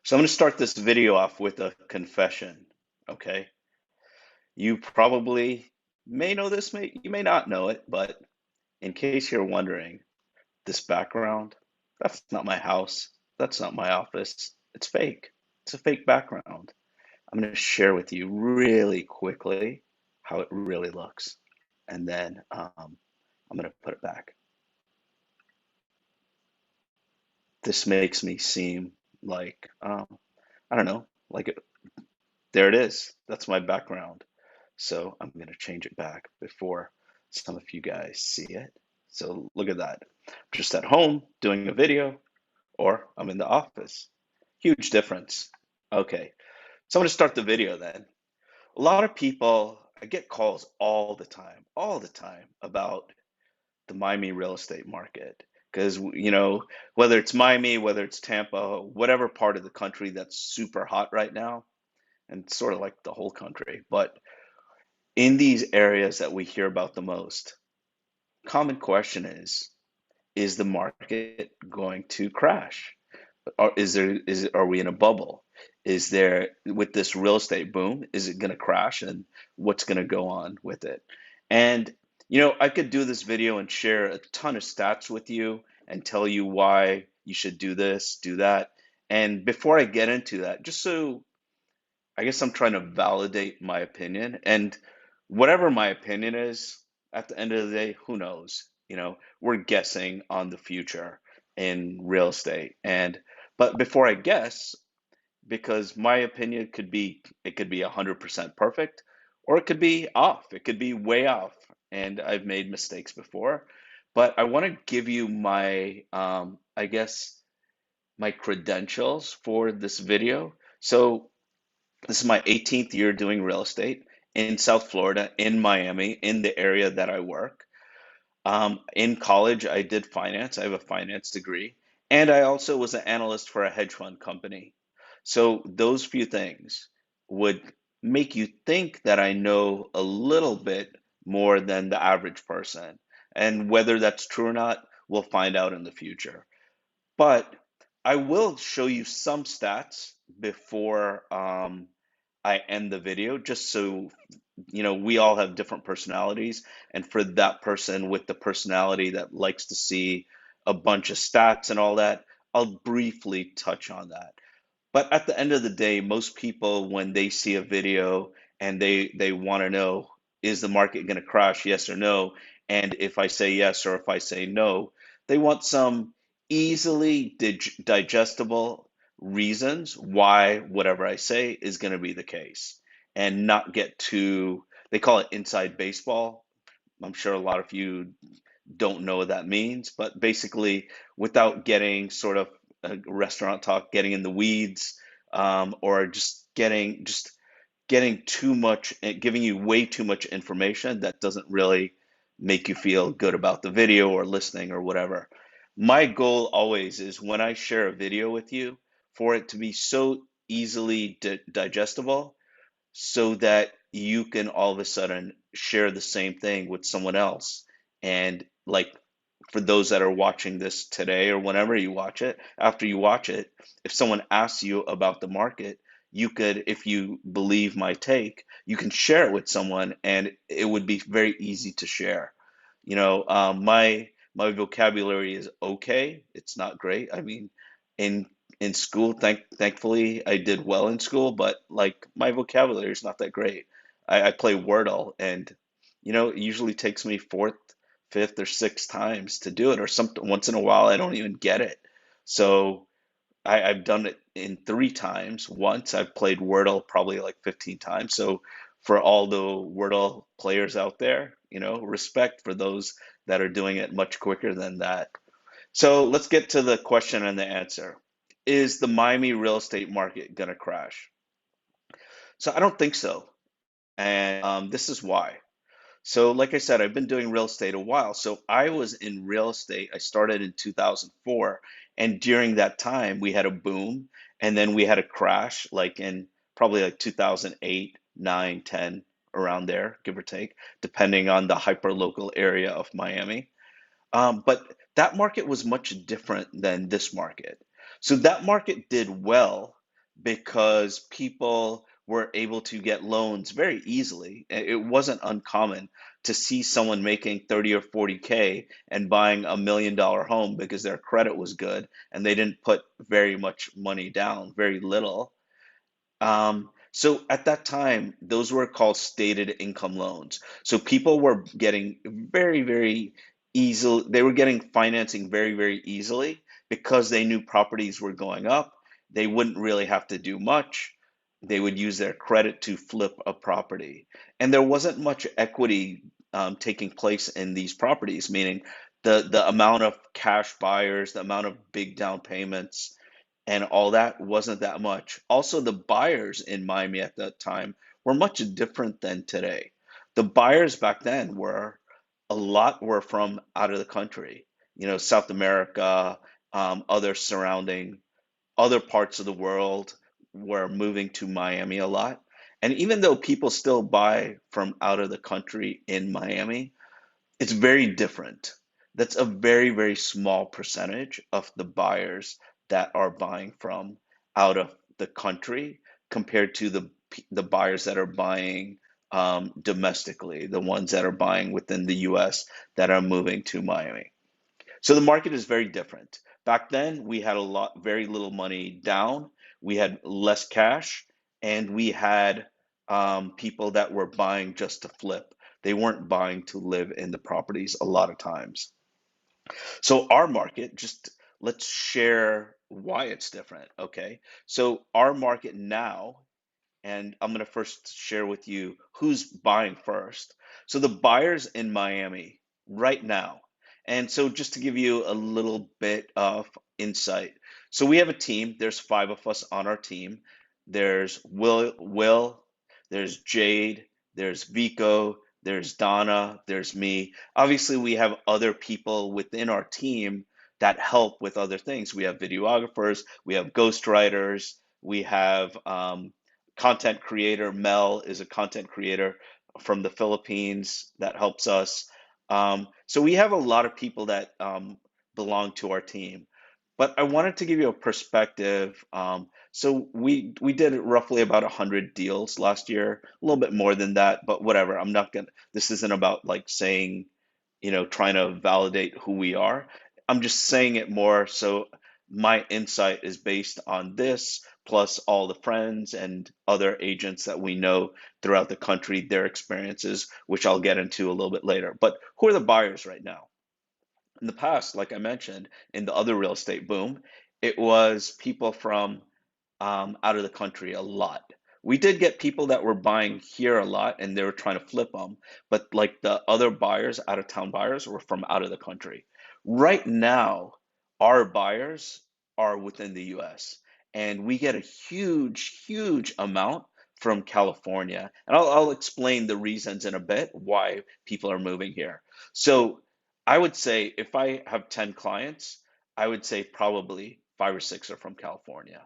So I'm going to start this video off with a confession, okay? You probably may know this, you may not know it, but in case you're wondering, this background, that's not my house. That's not my office. It's fake. It's a fake background. I'm going to share with you really quickly how it really looks. And then I'm going to put it back. This makes me seem like, I don't know, there it is. That's my background. So I'm going to change it back before some of you guys see it. So look at that. Just at home doing a video, or I'm in the office. Huge difference. Okay, so I'm going to start the video then. A lot of people, I get calls all the time about the Miami real estate market. Because, whether it's Miami, whether it's Tampa, whatever part of the country that's super hot right now, and sort of like the whole country, but in these areas that we hear about the most, common question is the market going to crash? Or are we in a bubble? Is there, with this real estate boom, is it going to crash and what's going to go on with it? And I could do this video and share a ton of stats with you and tell you why you should do this, do that. And before I get into that, just so I guess I'm trying to validate my opinion. And whatever my opinion is, at the end of the day, who knows? We're guessing on the future in real estate. But before I guess, because my opinion it could be 100% perfect, or it could be off. It could be way off. And I've made mistakes before. But I want to give you I guess, my credentials for this video. So this is my 18th year doing real estate in South Florida, in Miami, in the area that I work. In college, I did finance. I have a finance degree. And I also was an analyst for a hedge fund company. So those few things would make you think that I know a little bit more than the average person. And whether that's true or not, we'll find out in the future. But I will show you some stats before I end the video, just so we all have different personalities. And for that person with the personality that likes to see a bunch of stats and all that, I'll briefly touch on that. But at the end of the day, most people, when they see a video and they want to know, is the market going to crash, yes or no? And if I say yes or if I say no, they want some easily digestible reasons why whatever I say is going to be the case, and not get too, they call it inside baseball. I'm sure a lot of you don't know what that means, but basically, without getting sort of restaurant talk, getting in the weeds, or just getting too much, giving you way too much information that doesn't really make you feel good about the video or listening or whatever. My goal always is, when I share a video with you, for it to be so easily digestible, so that you can all of a sudden share the same thing with someone else. And, like, for those that are watching this today or whenever you watch it, after you watch it, if someone asks you about the market, you could, if you believe my take, you can share it with someone, and it would be very easy to share. My vocabulary is okay. It's not great. I mean, in in school, thankfully, I did well in school, but like, my vocabulary is not that great. I play Wordle, and it usually takes me fourth, fifth, or sixth times to do it, or some once in a while I don't even get it. So I've done it in three times. Once I've played Wordle probably like 15 times. So for all the Wordle players out there, respect for those that are doing it much quicker than that. So let's get to the question and the answer. Is the Miami real estate market gonna crash? So I don't think so. And this is why. So, like I said, I've been doing real estate a while. So I was in real estate. I started in 2004. And during that time, we had a boom, and then we had a crash, like in probably like 2008, 9, 10, around there, give or take, depending on the hyper local area of Miami. But that market was much different than this market. So that market did well, because people were able to get loans very easily. It wasn't uncommon to see someone making 30 or 40K and buying $1 million home because their credit was good and they didn't put very much money down, very little. So at that time, those were called stated income loans. So people were getting very, very easily, they were getting financing very, very easily because they knew properties were going up. They wouldn't really have to do much. They would use their credit to flip a property. And there wasn't much equity taking place in these properties, meaning the amount of cash buyers, the amount of big down payments and all that wasn't that much. Also, the buyers in Miami at that time were much different than today. The buyers back then were a lot were from out of the country, South America, other surrounding, other parts of the world were moving to Miami a lot. And even though people still buy from out of the country in Miami, it's very different. That's a very, very small percentage of the buyers that are buying from out of the country compared to the buyers that are buying domestically, the ones that are buying within the US that are moving to Miami. So the market is very different. Back then, we had very little money down, we had less cash, and we had people that were buying just to flip. They weren't buying to live in the properties a lot of times. So our market, just let's share why it's different, okay? So our market now, and I'm going to first share with you who's buying first. So the buyers in Miami right now. And so just to give you a little bit of insight. So we have a team. There's five of us on our team. There's Will, there's Jade, there's Vico, there's Donna, there's me. Obviously, we have other people within our team that help with other things. We have videographers, we have ghostwriters, we have content creator. Mel is a content creator from the Philippines that helps us. So we have a lot of people that belong to our team. But I wanted to give you a perspective. So we did roughly about 100 deals last year, a little bit more than that, but whatever. I'm not gonna. This isn't about like saying, trying to validate who we are. I'm just saying it more so my insight is based on this, plus all the friends and other agents that we know throughout the country, their experiences, which I'll get into a little bit later. But who are the buyers right now? In the past, like I mentioned, in the other real estate boom, it was people from out of the country a lot. We did get people that were buying here a lot and they were trying to flip them, but like the other buyers, out of town buyers, were from out of the country. Right now, our buyers are within the US and we get a huge, huge amount from California. And I'll explain the reasons in a bit why people are moving here. So I would say if I have 10 clients, I would say probably five or six are from California.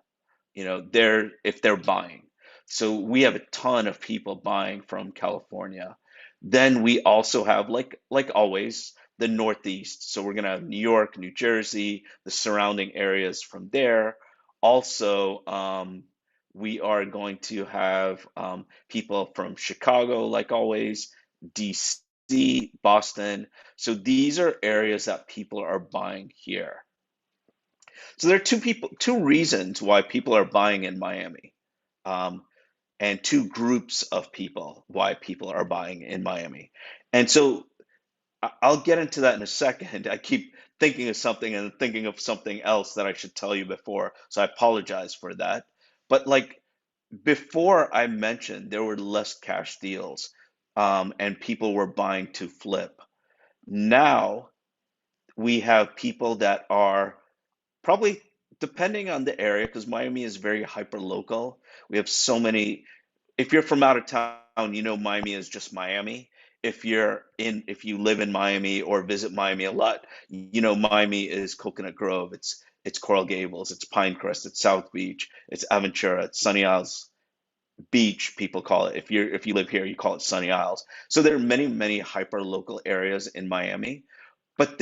They're if they're buying. So we have a ton of people buying from California. Then we also have like always the Northeast. So we're gonna have New York, New Jersey, the surrounding areas from there. Also, we are going to have people from Chicago, like always, DC, Boston. So these are areas that people are buying here. So there are two reasons why people are buying in Miami, um, and two groups of people why people are buying in Miami. And so I'll get into that in a second. I keep thinking of something and thinking of something else that I should tell you before, so I apologize for that. But like before I mentioned, there were less cash deals, and people were buying to flip. Now we have people that are probably depending on the area, because Miami is very hyper local. We have so many. If you're from out of town, Miami is just Miami. If you live in Miami or visit Miami a lot, Miami is Coconut Grove. It's Coral Gables. It's Pinecrest. It's South Beach. It's Aventura. It's Sunny Isles Beach. People call it. If you live here, you call it Sunny Isles. So there are many hyper local areas in Miami, but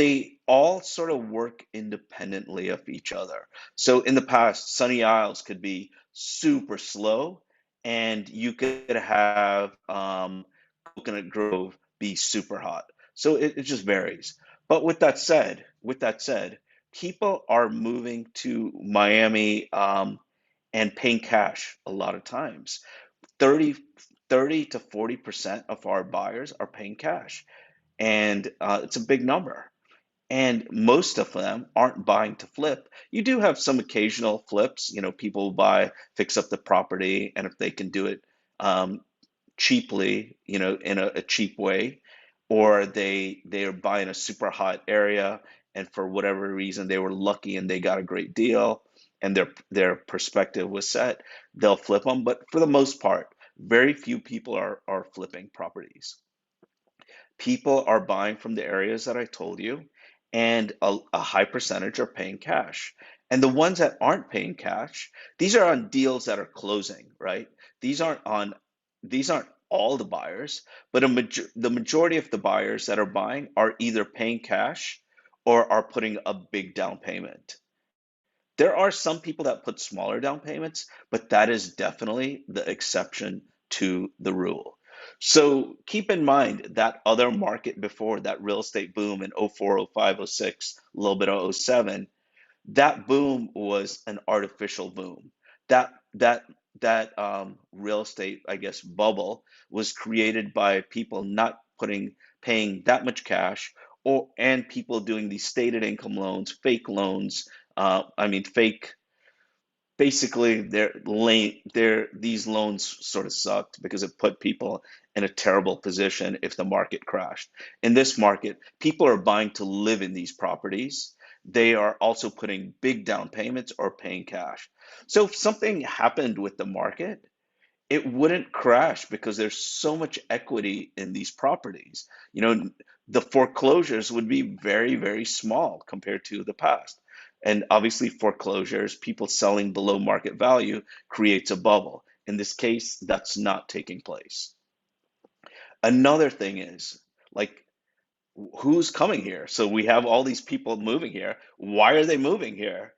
all sort of work independently of each other. So in the past, Sunny Isles could be super slow, and you could have Coconut Grove be super hot. So it just varies. But with that said, people are moving to Miami and paying cash a lot of times. 30, 30 to 40% of our buyers are paying cash, and it's a big number. And most of them aren't buying to flip. You do have some occasional flips, people buy, fix up the property, and if they can do it um, cheaply, in a cheap way, or they are buying a super hot area, and for whatever reason they were lucky and they got a great deal, and their perspective was set, they'll flip them. But for the most part, very few people are flipping properties. People are buying from the areas that I told you, and a high percentage are paying cash. And the ones that aren't paying cash, these are on deals that are closing, right? These aren't on, these aren't all the buyers, but the majority of the buyers that are buying are either paying cash or are putting a big down payment. There are some people that put smaller down payments, but that is definitely the exception to the rule. So keep in mind that other market before that real estate boom in '04, '05, '06, a little bit of '07, that boom was an artificial boom. That that that real estate, I guess, bubble was created by people not paying that much cash, or and people doing these stated income loans, fake loans. I mean, fake. Basically, these loans sort of sucked because it put people in a terrible position if the market crashed. In this market, people are buying to live in these properties. They are also putting big down payments or paying cash. So if something happened with the market, it wouldn't crash because there's so much equity in these properties. The foreclosures would be very, very small compared to the past. And obviously, foreclosures, people selling below market value, creates a bubble. In this case, that's not taking place. Another thing is, like, who's coming here? So we have all these people moving here. Why are they moving here?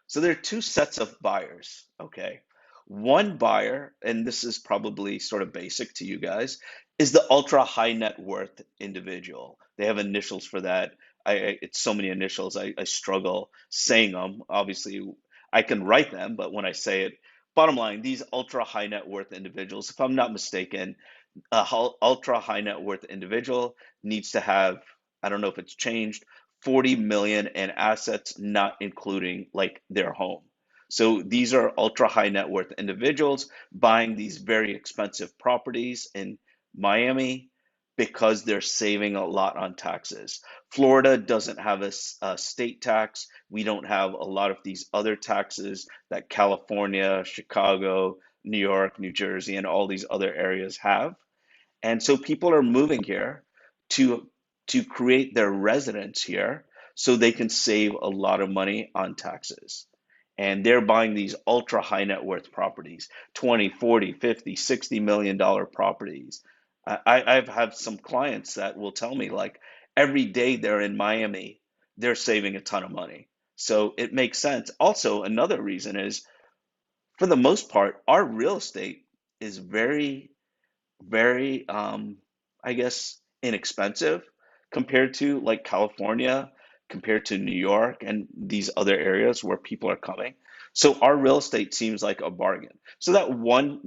So there are two sets of buyers, okay? One buyer, and this is probably sort of basic to you guys, is the ultra high net worth individual. They have initials for that. It's so many initials, I struggle saying them. Obviously, I can write them, but when I say it, bottom line, these ultra high net worth individuals, if I'm not mistaken, ultra high net worth individual needs to have, I don't know if it's changed, 40 million in assets, not including like their home. So these are ultra high net worth individuals buying these very expensive properties in Miami because they're saving a lot on taxes. Florida doesn't have a state tax. We don't have a lot of these other taxes that California, Chicago, New York, New Jersey, and all these other areas have. And so people are moving here to create their residence here so they can save a lot of money on taxes. And they're buying these ultra high net worth properties, 20, 40, 50, $60 million properties. I've had some clients that will tell me like every day they're in Miami, they're saving a ton of money. So it makes sense. Also, another reason is for the most part, our real estate is very I guess inexpensive compared to like California, compared to New York and these other areas where people are coming. So our real estate seems like a bargain. So that one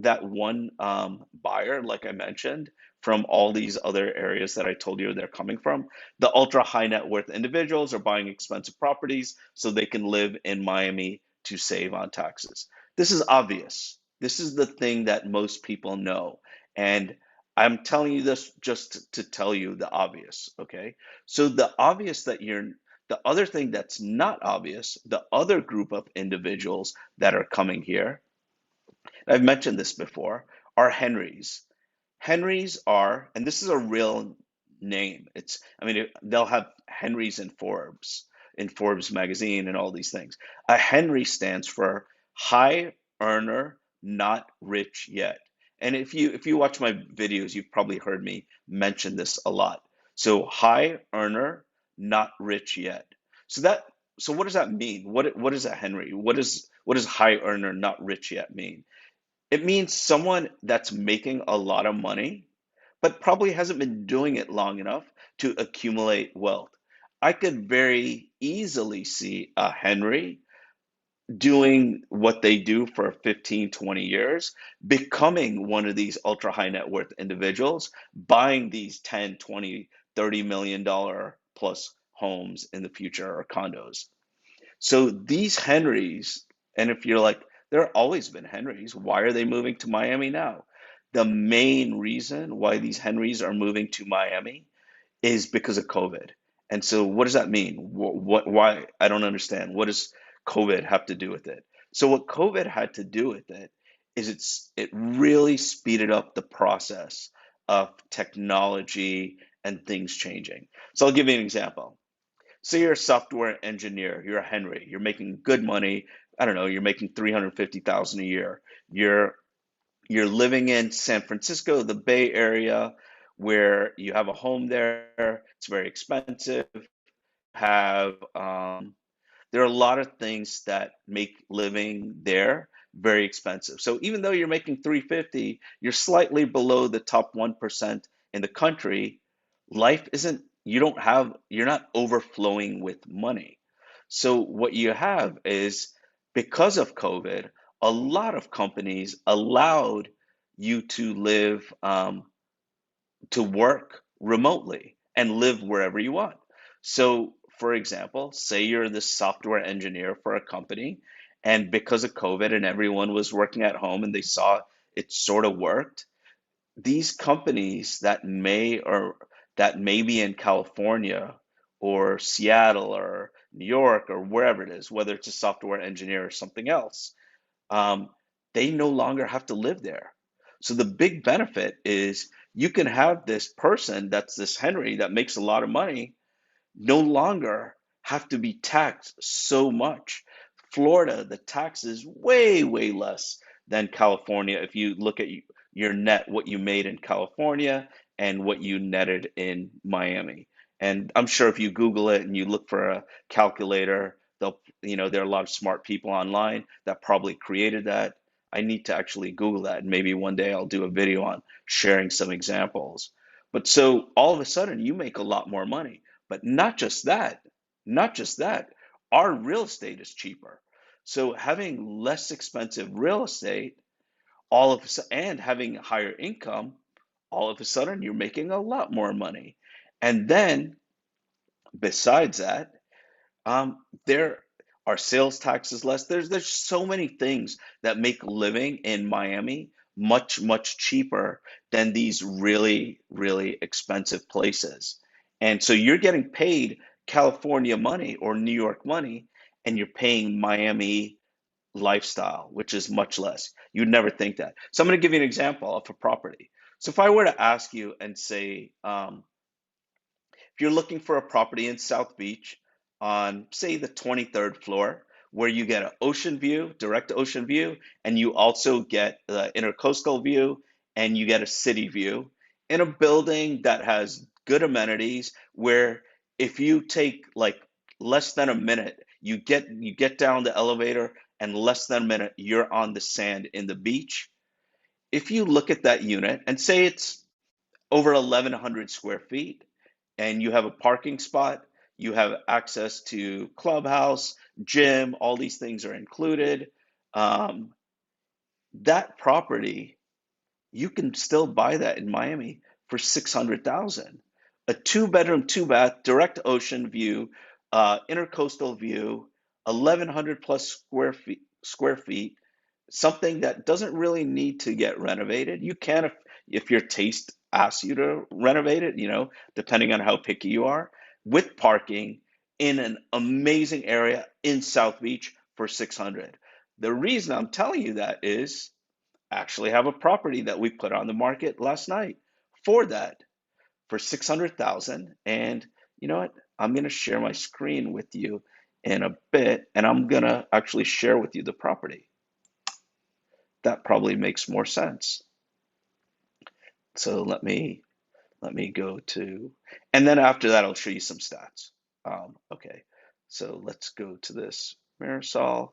buyer, like I mentioned, from all these other areas that I told you they're coming from, the ultra high net worth individuals are buying expensive properties so they can live in Miami to save on taxes. This is obvious. This is the thing that most people know. And I'm telling you this just to tell you the obvious, okay? So the other thing that's not obvious, the other group of individuals that are coming here, I've mentioned this before, are Henrys. Henrys are, and this is a real name. I mean, they'll have Henrys in Forbes magazine and all these things. A Henry stands for high earner, not rich yet. And if you watch my videos, you've probably heard me mention this a lot. So high earner, not rich yet. So that so what does that mean? What is a Henry? What does high earner, not rich yet mean? It means someone that's making a lot of money, but probably hasn't been doing it long enough to accumulate wealth. I could very easily see a Henry doing what they do for 15, 20 years, becoming one of these ultra high net worth individuals, buying these 10, 20, $30 million plus homes in the future or condos. So these Henrys, and if you're like, there have always been Henrys, why are they moving to Miami now? The main reason why these Henrys are moving to Miami is because of COVID. And so, what does that mean? Why? I don't understand. What does COVID have to do with it? So, what COVID had to do with it is it really speeded up the process of technology and things changing. So, I'll give you an example. Say you're a software engineer, you're a Henry, you're making good money. I don't know, you're making 350,000 a year. You're you're living in San Francisco, the Bay Area, where you have a home there. It's very expensive. Have There are a lot of things that make living there very expensive. So even though you're making 350, you're slightly below the top 1% in the country. Life isn't, you don't have, you're not overflowing with money. So what you have is, because of COVID, a lot of companies allowed you to live, to work remotely and live wherever you want. So, for example, say you're the software engineer for a company, and because of COVID and everyone was working at home and they saw it sort of worked, these companies that may be in California or Seattle or New York or wherever it is, whether it's a software engineer or something else, um, they no longer have to live there. So the big benefit is you can have this person that's this Henry that makes a lot of money no longer have to be taxed so much. Florida, the tax is way, way less than California. If you look at your net, what you made in California and what you netted in Miami. And I'm sure if you Google it and you look for a calculator, there are a lot of smart people online that probably created that. I need to actually Google that. And maybe one day I'll do a video on sharing some examples. But so all of a sudden you make a lot more money. But not just that, our real estate is cheaper. So having less expensive real estate, and having higher income, all of a sudden you're making a lot more money. And then besides that, there are sales taxes less. There's so many things that make living in Miami much, much cheaper than these really, really expensive places. And so you're getting paid California money or New York money, and you're paying Miami lifestyle, which is much less. You'd never think that. So I'm going to give you an example of a property. So if I were to ask you and say, if you're looking for a property in South Beach on, say, the 23rd floor, where you get an ocean view, direct ocean view, and you also get the intercoastal view, and you get a city view in a building that has good amenities, where if you take like less than a minute, you get down the elevator, and less than a minute, you're on the sand in the beach. If you look at that unit and say it's over 1,100 square feet, and you have a parking spot, you have access to clubhouse, gym, all these things are included. Um, that property, you can still buy that in Miami for 600,000. A two-bedroom, two-bath, direct ocean view, intercoastal view, 1,100 plus square feet, something that doesn't really need to get renovated. You can, if your taste asks you to renovate it, depending on how picky you are, with parking in an amazing area in South Beach for 600. The reason I'm telling you that is actually have a property that we put on the market last night for that, for 600,000. And you know what? I'm going to share my screen with you in a bit, and I'm going to actually share with you the property. That probably makes more sense. So let me go to, and then after that, I'll show you some stats. Okay, so let's go to this Marisol.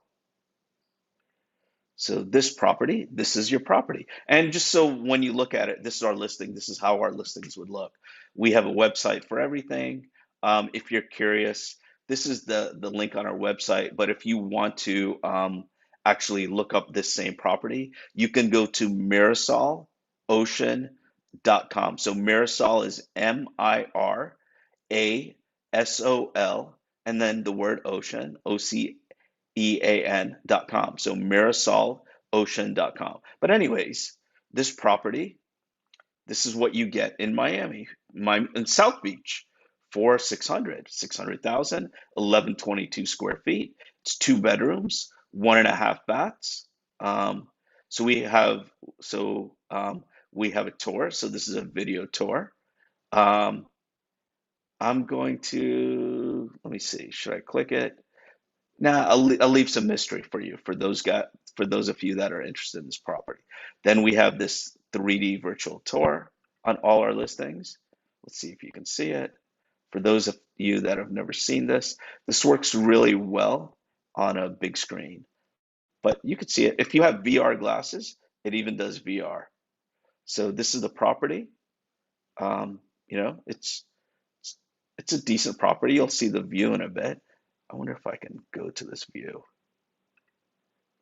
So this property, this is your property. And just so when you look at it, this is our listing. This is how our listings would look. We have a website for everything. If you're curious, this is the link on our website. But if you want to actually look up this same property, you can go to mirasolocean.com. So Mirasol is Mirasol, and then the word ocean, OCEAN.com. So mirasolocean.com. But anyways, this property, this is what you get in Miami, in South Beach for 600,000, 1122 square feet. It's 2 bedrooms, 1.5 baths. Um, so we have we have a tour. So this is a video tour. Um, I'm going to, let me see, should I click it? Nah, I'll leave some mystery for you, for those of you that are interested in this property. Then we have this 3D virtual tour on all our listings. Let's see if you can see it. For those of you that have never seen this, this works really well on a big screen, but you could see it. If you have VR glasses, it even does VR. So this is the property. Um, you know, it's a decent property. You'll see the view in a bit. I wonder if I can go to this view.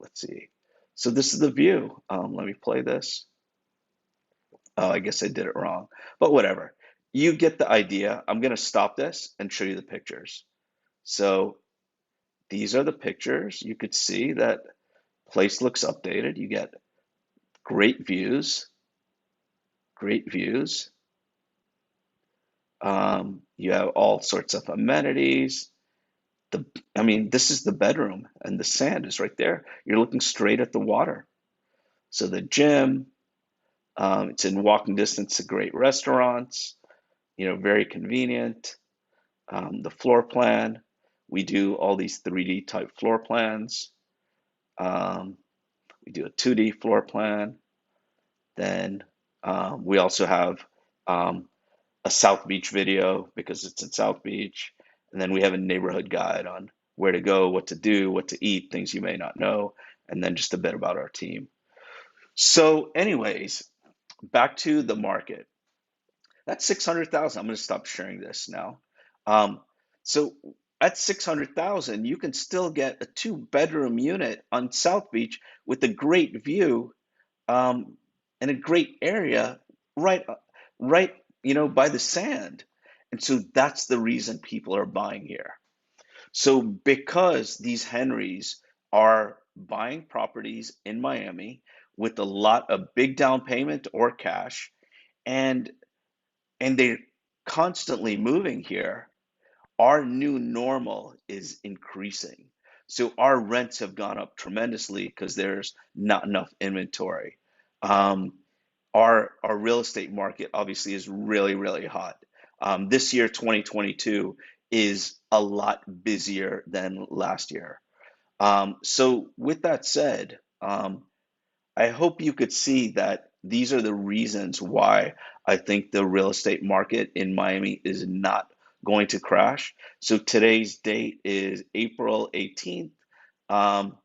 Let's see. So this is the view. Let me play this. Oh, I guess I did it wrong, but whatever. You get the idea. I'm going to stop this and show you the pictures. So these are the pictures. You could see that place looks updated. You get great views, great views. You have all sorts of amenities. The, I mean, this is the bedroom, and the sand is right there. You're looking straight at the water. So the gym, it's in walking distance to great restaurants, very convenient. The floor plan, we do all these 3D type floor plans. Um, we do a 2D floor plan. Then we also have um, a South Beach video because it's in South Beach. And then we have a neighborhood guide on where to go, what to do, what to eat, things you may not know, and then just a bit about our team. So, anyways, back to the market. That's 600,000. I'm going to stop sharing this now. Um, so at 600,000, you can still get a 2 bedroom unit on South Beach with a great view, um, and a great area right, right, by the sand. And so that's the reason people are buying here. So because these Henrys are buying properties in Miami with a lot of big down payment or cash, and they're constantly moving here, our new normal is increasing. So our rents have gone up tremendously because there's not enough inventory. Um, our real estate market obviously is really, really hot. This year, 2022, is a lot busier than last year. So with that said, I hope you could see that these are the reasons why I think the real estate market in Miami is not going to crash. So today's date is April 18th, um,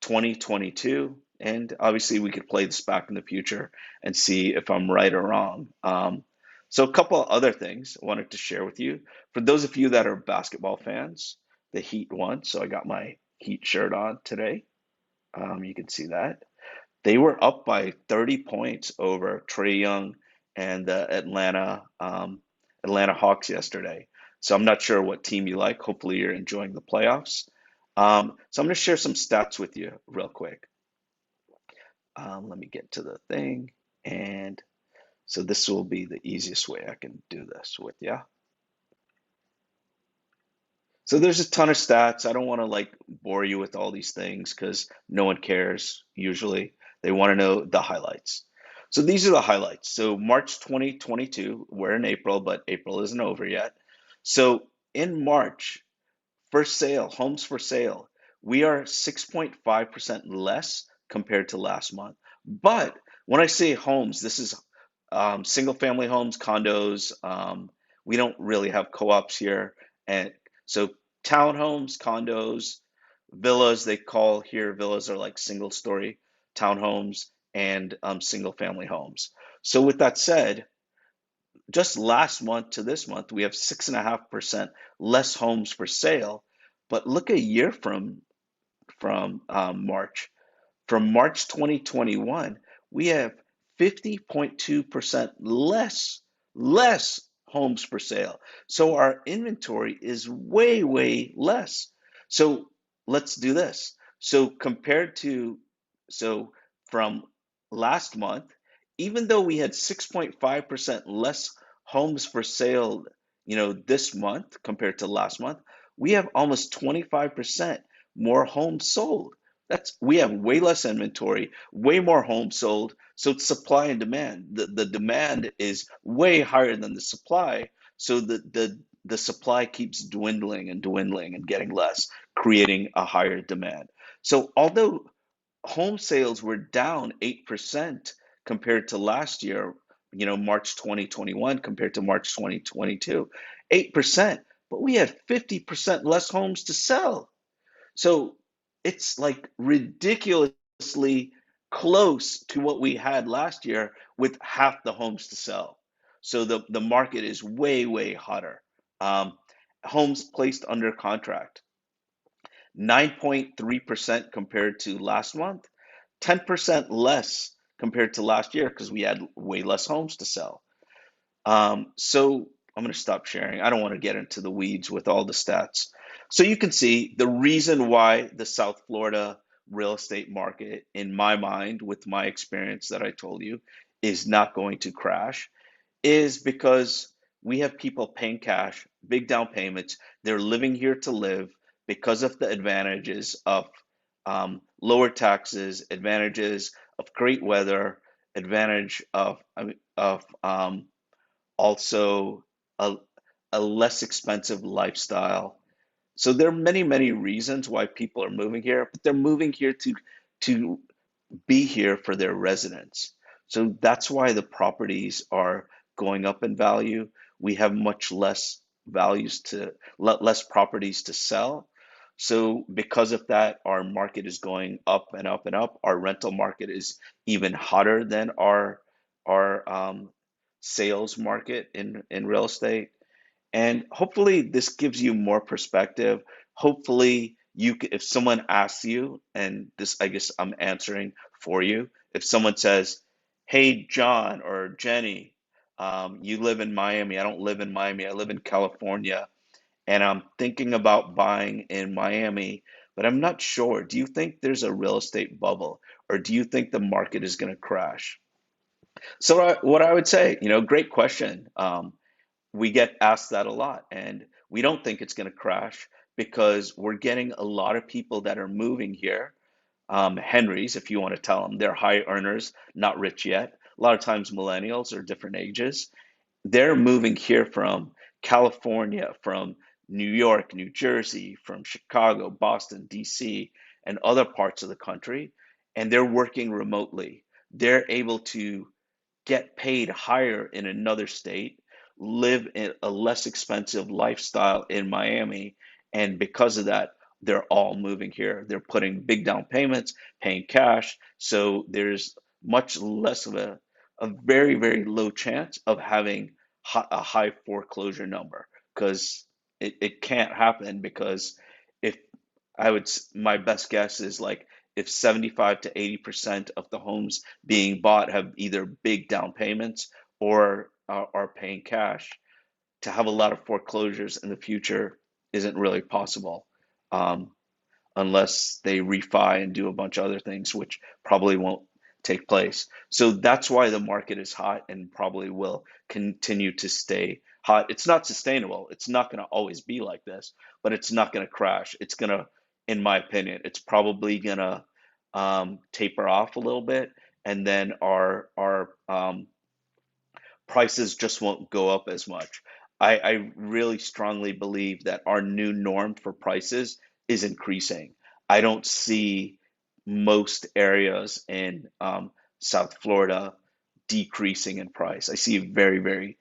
2022. And obviously, we could play this back in the future and see if I'm right or wrong. So, a couple of other things I wanted to share with you. For those of you that are basketball fans, the Heat won. So, I got my Heat shirt on today. You can see that. They were up by 30 points over Trey Young and the Atlanta Hawks yesterday. So I'm not sure what team you like. Hopefully you're enjoying the playoffs. So I'm going to share some stats with you real quick. Let me get to the thing. And so this will be the easiest way I can do this with you. So there's a ton of stats. I don't want to like bore you with all these things because no one cares usually. They want to know the highlights. So these are the highlights. So March 2022, we're in April, but April isn't over yet. So in March, for sale, homes for sale, we are 6.5% less compared to last month. But when I say homes, this is single family homes, condos. We don't really have co-ops here. And So townhomes, condos, villas, they call here villas are like single story townhomes and single family homes. So with that said, just last month to this month, we have 6.5% less homes for sale. But look a year from March. From March 2021, we have 50.2% less homes for sale. So our inventory is way, way less. So let's do this. So compared to, so from last month, even though we had 6.5% less homes for sale, this month compared to last month, we have almost 25% more homes sold. We have way less inventory, way more homes sold. So it's supply and demand. The demand is way higher than the supply. So the supply keeps dwindling and dwindling and getting less, creating a higher demand. So although home sales were down 8% compared to last year, March 2021 compared to March 2022, 8%, but we had 50% less homes to sell. So it's like ridiculously close to what we had last year with half the homes to sell. So the market is way, way hotter. Um, Homes placed under contract, 9.3% compared to last month, 10% less compared to last year because we had way less homes to sell. So I'm going to stop sharing. I don't want to get into the weeds with all the stats. So you can see the reason why the South Florida real estate market, in my mind, with my experience that I told you, is not going to crash is because we have people paying cash, big down payments. They're living here to live because of the advantages of lower taxes, advantages of great weather, advantage of also a, a less expensive lifestyle. So there are many, many reasons why people are moving here, but they're moving here to be here for their residence. So that's why the properties are going up in value. We have much less properties to sell. So because of that, our market is going up and up and up. Our rental market is even hotter than our sales market in real estate. And hopefully this gives you more perspective. Hopefully if someone asks you, and this, I guess I'm answering for you, if someone says, "Hey, John or Jenny, you live in Miami. I don't live in Miami. I live in California, and I'm thinking about buying in Miami, but I'm not sure. Do you think there's a real estate bubble, or do you think the market is going to crash?" So what I would say, great question. We get asked that a lot, and we don't think it's going to crash because we're getting a lot of people that are moving here. Henrys, if you want to tell them, they're high earners, not rich yet. A lot of times millennials are different ages. They're moving here from California, from New York, New Jersey, from Chicago, Boston, DC, and other parts of the country, and they're working remotely. They're able to get paid higher in another state, live in a less expensive lifestyle in Miami, and because of that, they're all moving here. They're putting big down payments, paying cash, so there's much less of a very, very low chance of having a high foreclosure number because it can't happen because if my best guess is like if 75 to 80% of the homes being bought have either big down payments or are paying cash, to have a lot of foreclosures in the future isn't really possible. Um, Unless they refi and do a bunch of other things, which probably won't take place. So that's why the market is hot and probably will continue to stay hot. It's not sustainable. It's not going to always be like this, but it's not going to crash. It's going to, in my opinion, it's probably going to taper off a little bit, and then our prices just won't go up as much. I really strongly believe that our new norm for prices is increasing. I don't see most areas in South Florida decreasing in price. I see a very, very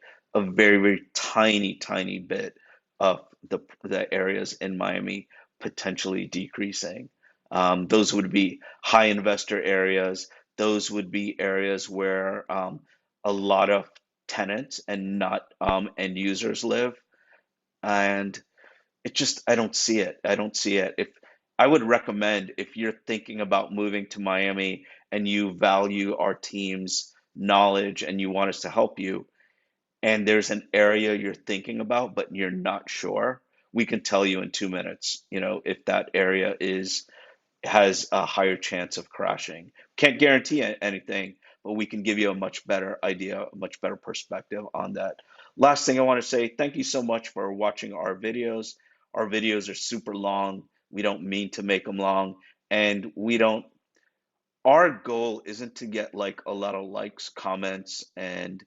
tiny, tiny bit of the areas in Miami potentially decreasing. Those would be high investor areas. Those would be areas where a lot of tenants and not end users live. And it just, I don't see it. I don't see it. If I would recommend, if you're thinking about moving to Miami and you value our team's knowledge and you want us to help you, and there's an area you're thinking about but you're not sure, we can tell you in 2 minutes, if that area is has a higher chance of crashing. Can't guarantee anything, but we can give you a much better idea, a much better perspective on that. Last thing I want to say, thank you so much for watching our videos. Our videos are super long. We don't mean to make them long, and we don't our goal isn't to get like a lot of likes, comments, and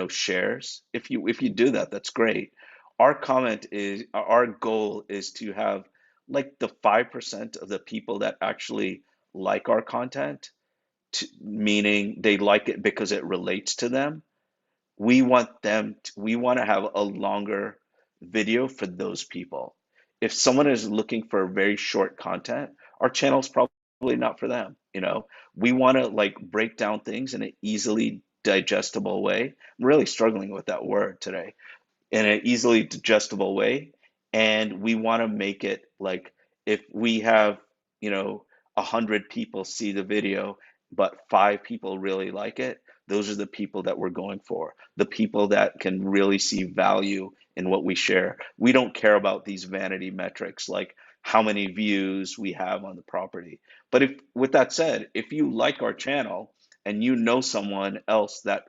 shares. If you do that, that's great. Our goal is to have like the 5% of the people that actually like our content, meaning they like it because it relates to them. We want to have a longer video for those people. If someone is looking for very short content, our channel's probably not for them. We want to like break down things in an easily digestible way. I'm really struggling with that word today, in an easily digestible way. And we want to make it like, if we have, 100 people see the video, but 5 people really like it, those are the people that we're going for. The people that can really see value in what we share. We don't care about these vanity metrics like how many views we have on the property. But if, with that said, if you like our channel and you know someone else that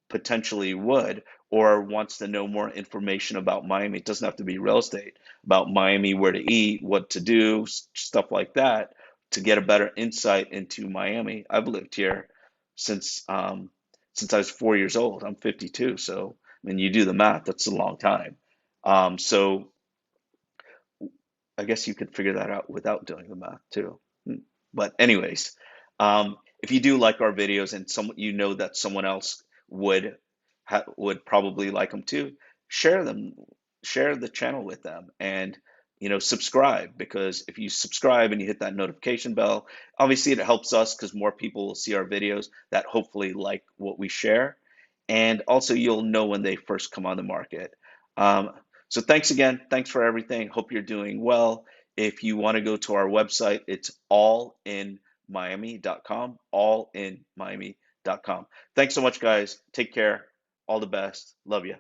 potentially would, or wants to know more information about Miami, it doesn't have to be real estate, about Miami, where to eat, what to do, stuff like that, to get a better insight into Miami. I've lived here since since I was 4 years old. I'm 52, so I mean, you do the math. That's a long time. So I guess you could figure that out without doing the math too. Hmm. But anyways, if you do like our videos and that someone else would probably like them too, share them, share the channel with them, and subscribe, because if you subscribe and you hit that notification bell, obviously it helps us because more people will see our videos that hopefully like what we share, and also you'll know when they first come on the market. Um, so thanks again. Thanks for everything. Hope you're doing well. If you want to go to our website, it's allinmiami.com, allinmiami.com. Thanks so much, guys. Take care. All the best. Love you.